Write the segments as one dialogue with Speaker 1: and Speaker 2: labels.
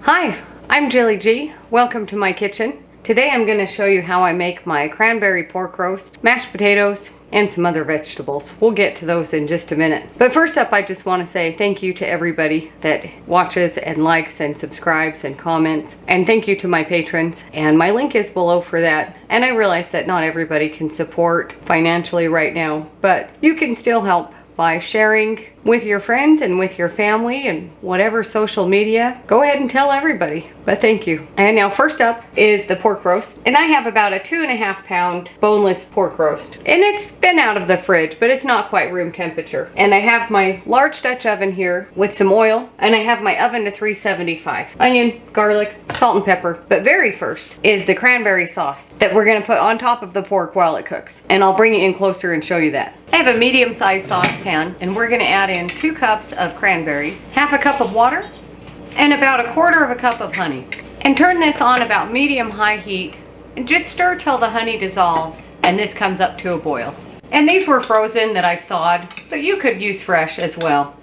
Speaker 1: Hi, I'm Jilly G. Welcome to my kitchen. Today I'm going to show you how I make my cranberry pork roast, mashed potatoes, and some other vegetables. We'll get to those in just a minute. But first up, I just want to say thank you to everybody that watches and likes and subscribes and comments. And thank you to my patrons. And my link is below for that. And I realize that not everybody can support financially right now, but you can still help by sharing with your friends and with your family and whatever social media. Go ahead and tell everybody, but thank you. And now first up is the pork roast. And I have about a 2.5 pound boneless pork roast. And it's been out of the fridge, but it's not quite room temperature. And I have my large Dutch oven here with some oil, and I have my oven to 375. Onion, garlic, salt and pepper. But very first is the cranberry sauce that we're gonna put on top of the pork while it cooks. And I'll bring it in closer and show you that. I have a medium-sized saucepan, and we're gonna add in 2 cups of cranberries, half a cup of water, and about 1/4 cup of honey. And turn this on about medium-high heat, and just stir till the honey dissolves, and this comes up to a boil. And these were frozen that I've thawed, but you could use fresh as well.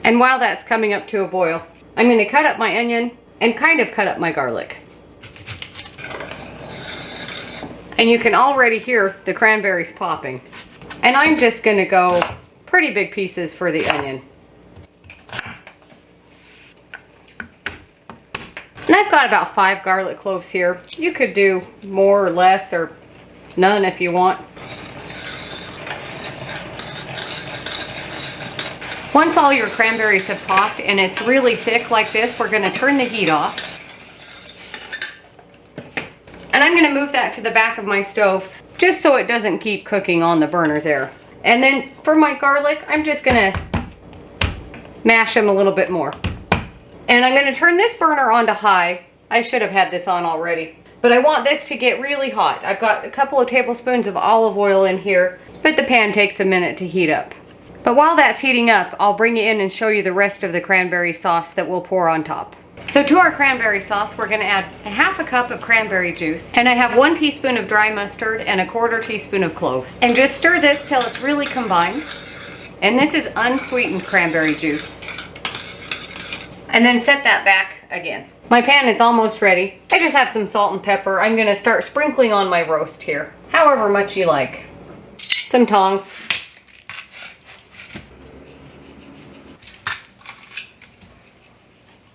Speaker 1: And while that's coming up to a boil, I'm gonna cut up my onion and kind of cut up my garlic. And you can already hear the cranberries popping. And I'm just gonna go pretty big pieces for the onion. And I've got about 5 garlic cloves here. You could do more or less or none if you want. Once all your cranberries have popped and it's really thick like this, we're gonna turn the heat off. And I'm gonna move that to the back of my stove just so it doesn't keep cooking on the burner there. And then for my garlic, I'm just gonna mash them a little bit more. And I'm gonna turn this burner on to high. I should have had this on already, but I want this to get really hot. I've got a couple of tablespoons of olive oil in here, but the pan takes a minute to heat up. But while that's heating up, I'll bring you in and show you the rest of the cranberry sauce that we'll pour on top. So to our cranberry sauce, we're gonna add a half a cup of cranberry juice, and I have 1 teaspoon of dry mustard and 1/4 teaspoon of cloves. And just stir this till it's really combined. And this is unsweetened cranberry juice. And then set that back again. My pan is almost ready. I just have some salt and pepper. I'm gonna start sprinkling on my roast here, however much you like. Some tongs.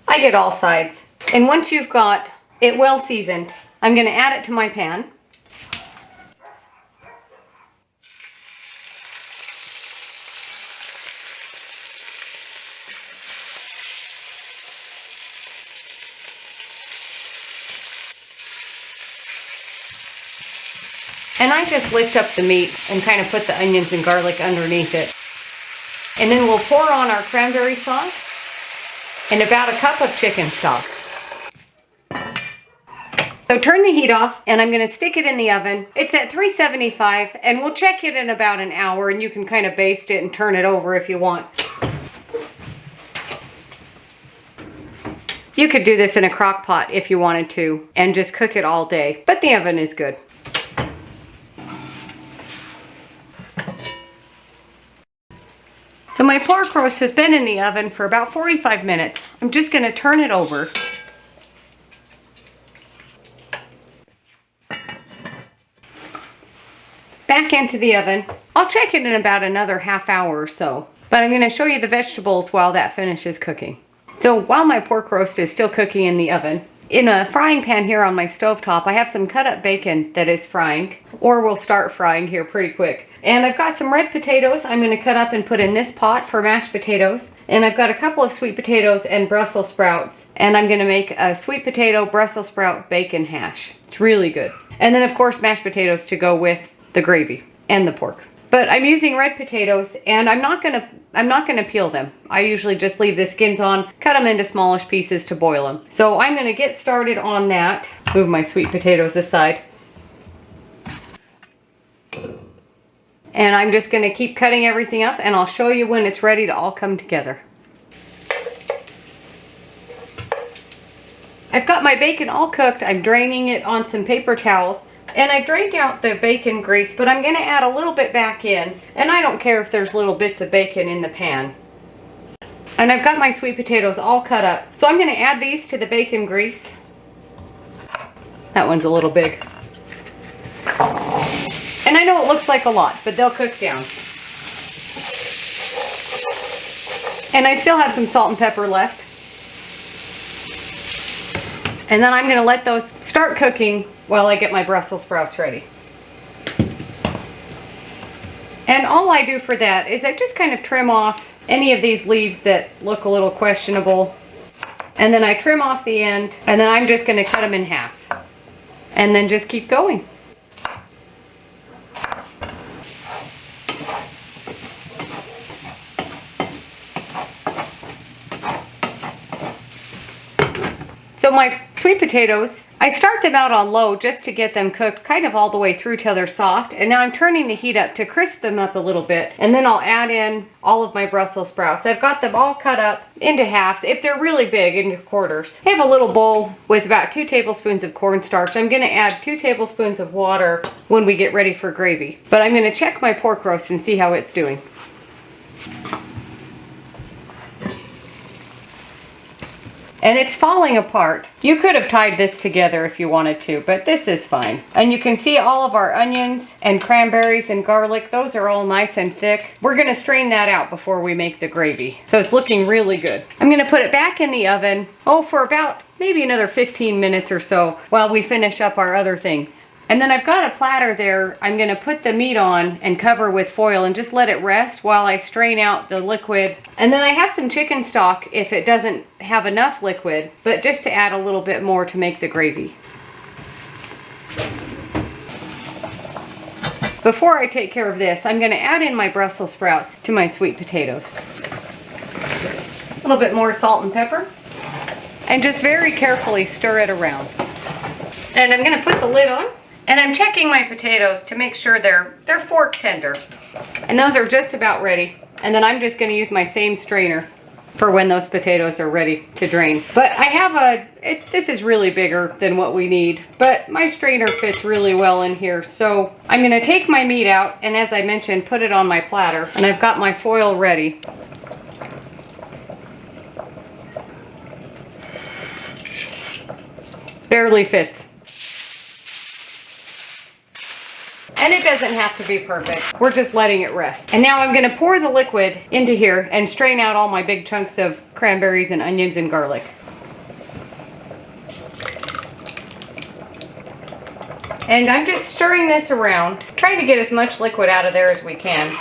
Speaker 1: I get all sides. And once you've got it well seasoned, I'm gonna add it to my pan. And I just lift up the meat and kind of put the onions and garlic underneath it. And then we'll pour on our cranberry sauce and about 1 cup of chicken stock. So turn the heat off, and I'm gonna stick it in the oven. It's at 375, and we'll check it in about an hour, and you can kind of baste it and turn it over if you want. You could do this in a crock pot if you wanted to, and just cook it all day, but the oven is good. So my pork roast has been in the oven for about 45 minutes. I'm just gonna turn it over. Back into the oven. I'll check it in about another half hour or so, but I'm gonna show you the vegetables while that finishes cooking. So while my pork roast is still cooking in the oven, in a frying pan here on my stovetop, I have some cut up bacon that is frying, or will start frying here pretty quick. And I've got some red potatoes I'm gonna cut up and put in this pot for mashed potatoes. And I've got a couple of sweet potatoes and Brussels sprouts. And I'm gonna make a sweet potato Brussels sprout bacon hash. It's really good. And then of course mashed potatoes to go with the gravy and the pork. But I'm using red potatoes, and I'm not gonna peel them. I usually just leave the skins on, cut them into smallish pieces to boil them. So I'm gonna get started on that. Move my sweet potatoes aside. And I'm just gonna keep cutting everything up, and I'll show you when it's ready to all come together. I've got my bacon all cooked. I'm draining it on some paper towels. And I've drained out the bacon grease, but I'm going to add a little bit back in. And I don't care if there's little bits of bacon in the pan. And I've got my sweet potatoes all cut up. So I'm gonna add these to the bacon grease. That one's a little big. And I know it looks like a lot, but they'll cook down. And I still have some salt and pepper left. And then I'm gonna let those start cooking while I get my Brussels sprouts ready. And all I do for that is I just kind of trim off any of these leaves that look a little questionable. And then I trim off the end, and then I'm just gonna cut them in half. And then just keep going. So my sweet potatoes, I start them out on low just to get them cooked kind of all the way through till they're soft. And now I'm turning the heat up to crisp them up a little bit. And then I'll add in all of my Brussels sprouts. I've got them all cut up into halves, if they're really big, into quarters. I have a little bowl with about 2 tablespoons of cornstarch. I'm gonna add 2 tablespoons of water when we get ready for gravy. But I'm gonna check my pork roast and see how it's doing. And it's falling apart. You could have tied this together if you wanted to, but this is fine. And you can see all of our onions and cranberries and garlic. Those are all nice and thick. We're gonna strain that out before we make the gravy. So it's looking really good. I'm gonna put it back in the oven, for about maybe another 15 minutes or so while we finish up our other things. And then I've got a platter there. I'm gonna put the meat on and cover with foil and just let it rest while I strain out the liquid. And then I have some chicken stock if it doesn't have enough liquid, but just to add a little bit more to make the gravy. Before I take care of this, I'm gonna add in my Brussels sprouts to my sweet potatoes. A little bit more salt and pepper. And just very carefully stir it around. And I'm gonna put the lid on. And I'm checking my potatoes to make sure they're fork tender. And those are just about ready. And then I'm just gonna use my same strainer for when those potatoes are ready to drain. But I have this is really bigger than what we need, but my strainer fits really well in here. So I'm gonna take my meat out and, as I mentioned, put it on my platter. And I've got my foil ready. Barely fits. And it doesn't have to be perfect. We're just letting it rest. And now I'm gonna pour the liquid into here and strain out all my big chunks of cranberries and onions and garlic. And I'm just stirring this around, trying to get as much liquid out of there as we can.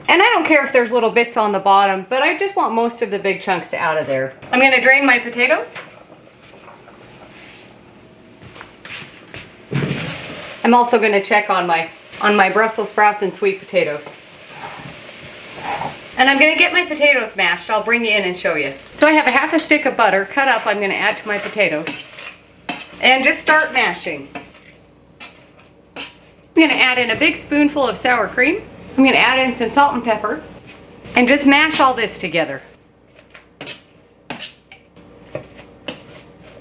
Speaker 1: And I don't care if there's little bits on the bottom, but I just want most of the big chunks out of there. I'm gonna drain my potatoes. I'm also gonna check on my Brussels sprouts and sweet potatoes. And I'm gonna get my potatoes mashed. I'll bring you in and show you. So I have a half a stick of butter cut up I'm gonna add to my potatoes. And just start mashing. I'm gonna add in a big spoonful of sour cream. I'm gonna add in some salt and pepper. And just mash all this together.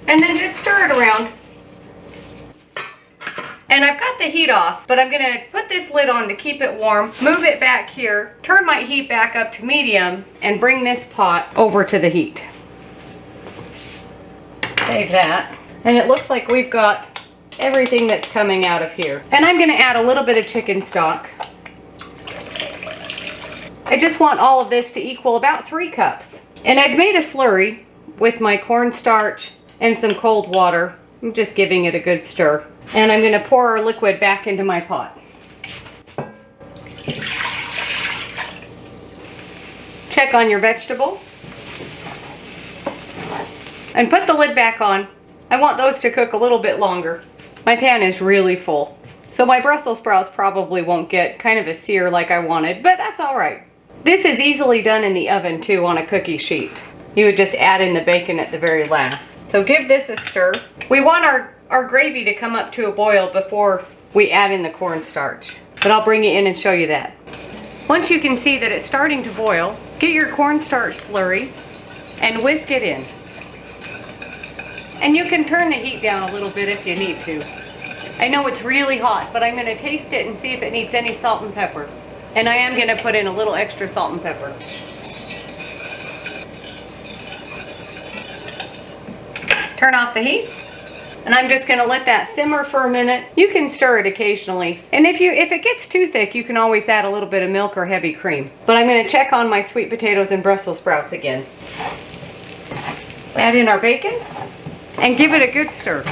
Speaker 1: And then just stir it around. And I've got the heat off, but I'm gonna put this lid on to keep it warm, move it back here, turn my heat back up to medium, and bring this pot over to the heat. Save that. And it looks like we've got everything that's coming out of here. And I'm gonna add a little bit of chicken stock. I just want all of this to equal about 3 cups. And I've made a slurry with my cornstarch and some cold water. I'm just giving it a good stir. And I'm gonna pour our liquid back into my pot. Check on your vegetables. And put the lid back on. I want those to cook a little bit longer. My pan is really full. So my Brussels sprouts probably won't get kind of a sear like I wanted, but that's all right. This is easily done in the oven too on a cookie sheet. You would just add in the bacon at the very last. So give this a stir. We want our gravy to come up to a boil before we add in the cornstarch. But I'll bring you in and show you that. Once you can see that it's starting to boil, get your cornstarch slurry and whisk it in. And you can turn the heat down a little bit if you need to. I know it's really hot, but I'm gonna taste it and see if it needs any salt and pepper. And I am gonna put in a little extra salt and pepper. Turn off the heat. And I'm just gonna let that simmer for a minute. You can stir it occasionally. And if it gets too thick, you can always add a little bit of milk or heavy cream. But I'm gonna check on my sweet potatoes and Brussels sprouts again. Add in our bacon and give it a good stir.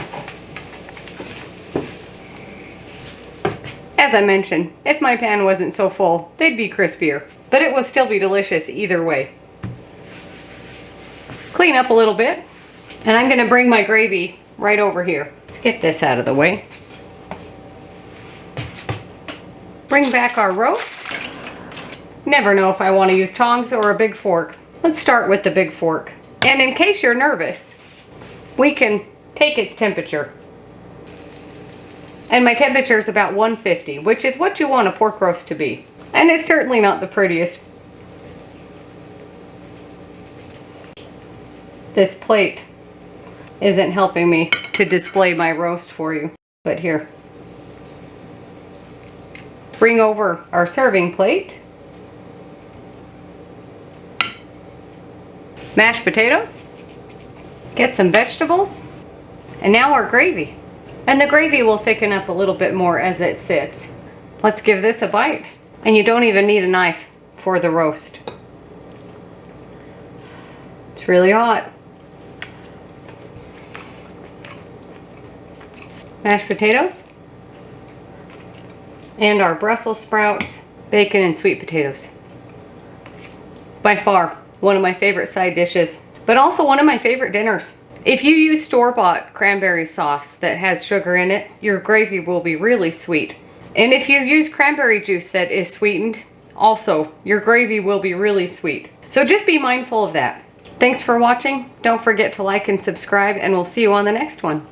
Speaker 1: As I mentioned, if my pan wasn't so full, they'd be crispier. But it will still be delicious either way. Clean up a little bit. And I'm gonna bring my gravy right over here. Let's get this out of the way. Bring back our roast. Never know if I want to use tongs or a big fork. Let's start with the big fork. And in case you're nervous, we can take its temperature. And my temperature is about 150, which is what you want a pork roast to be. And it's certainly not the prettiest. This plate isn't helping me to display my roast for you, but here. Bring over our serving plate. Mashed potatoes. Get some vegetables. And now our gravy. And the gravy will thicken up a little bit more as it sits. Let's give this a bite. And you don't even need a knife for the roast. It's really hot. Mashed potatoes, and our Brussels sprouts, bacon, and sweet potatoes. By far, one of my favorite side dishes, but also one of my favorite dinners. If you use store-bought cranberry sauce that has sugar in it, your gravy will be really sweet. And if you use cranberry juice that is sweetened, also, your gravy will be really sweet. So just be mindful of that. Thanks for watching. Don't forget to like and subscribe, and we'll see you on the next one.